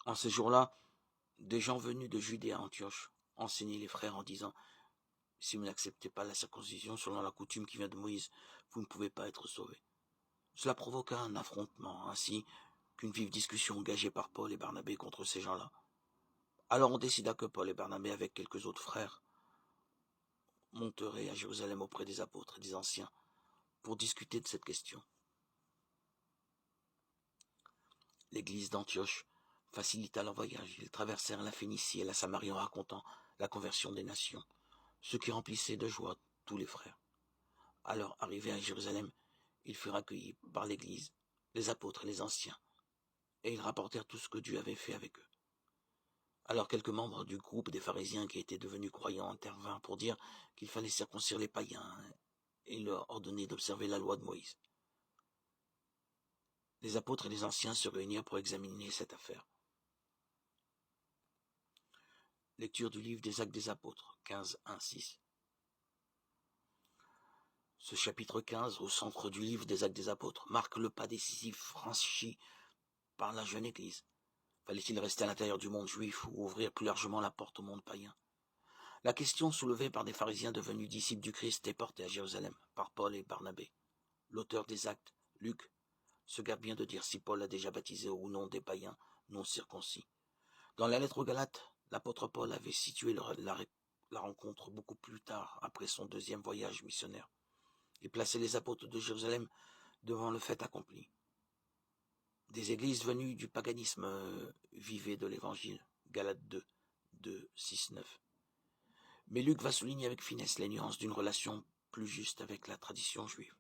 En ces jours-là, des gens venus de Judée à Antioche enseignaient les frères en disant: si vous n'acceptez pas la circoncision selon la coutume qui vient de Moïse, vous ne pouvez pas être sauvés. Cela provoqua un affrontement, ainsi qu'une vive discussion engagée par Paul et Barnabé contre ces gens-là. Alors on décida que Paul et Barnabé, avec quelques autres frères, monteraient à Jérusalem auprès des apôtres et des anciens pour discuter de cette question. L'église d'Antioche facilita leur voyage. Ils traversèrent la Phénicie et la Samarie en racontant la conversion des nations, ce qui remplissait de joie tous les frères. Alors, arrivés à Jérusalem, ils furent accueillis par l'Église, les apôtres et les anciens, et ils rapportèrent tout ce que Dieu avait fait avec eux. Alors quelques membres du groupe des pharisiens qui étaient devenus croyants intervinrent pour dire qu'il fallait circoncire les païens et leur ordonner d'observer la loi de Moïse. Les apôtres et les anciens se réunirent pour examiner cette affaire. Lecture du livre des Actes des Apôtres, 15, 1, 6. Ce chapitre 15, au centre du livre des Actes des Apôtres, marque le pas décisif franchi par la jeune Église. Fallait-il rester à l'intérieur du monde juif ou ouvrir plus largement la porte au monde païen? La question soulevée par des pharisiens devenus disciples du Christ est portée à Jérusalem par Paul et Barnabé. L'auteur des Actes, Luc, se garde bien de dire si Paul a déjà baptisé ou non des païens non circoncis. Dans la lettre aux Galates, l'apôtre Paul avait situé la rencontre beaucoup plus tard, après son deuxième voyage missionnaire, et placé les apôtres de Jérusalem devant le fait accompli. Des églises venues du paganisme vivaient de l'évangile, Galates 2, 2, 6, 9. Mais Luc va souligner avec finesse les nuances d'une relation plus juste avec la tradition juive.